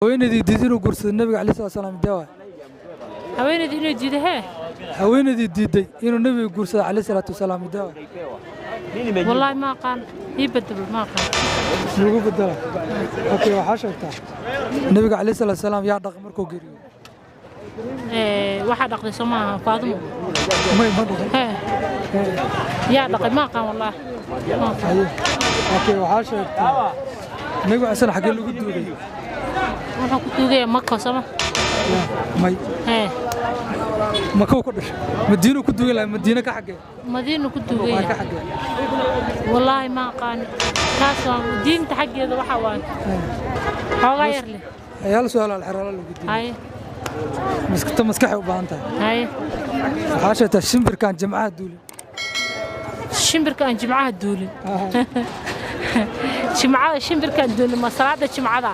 haweenaydii diiday inuu guursado nabiga calaysalaatu wasalaam dawa haweenaydii inuu diiday hee haweenaydii diiday inuu nabiga guursado calaysalaatu wasalaam dawa والله ما قال يبدل ما قال lagu bedela okay waxa sheegtaa nabiga calaysalaatu wasalaam yaa dhaq markuu geeriyo waxa dhaqday Soomaa Faadimo ma dhaqay يا dhaqay ma qaan والله okay waxa sheegtaa nabiga asal xagee lagu duugay waxa ku duugay Makka sama may Makka ku dhashay Madiina ku duugay Madiina ka xagee Madiina ku duugay ka xagee والله ما قان kaas diinta xageeda waxa waan xoga yar leh ayaa la su'aal al-xiraala lagu duugay hay maskaxda maskaxay u baahan tahay hay waxa sheegtaa shimbirkan jamcaha duulin shimbirkan jamcaha duulin jimcada shimbirkan duulin ma salaada jimcada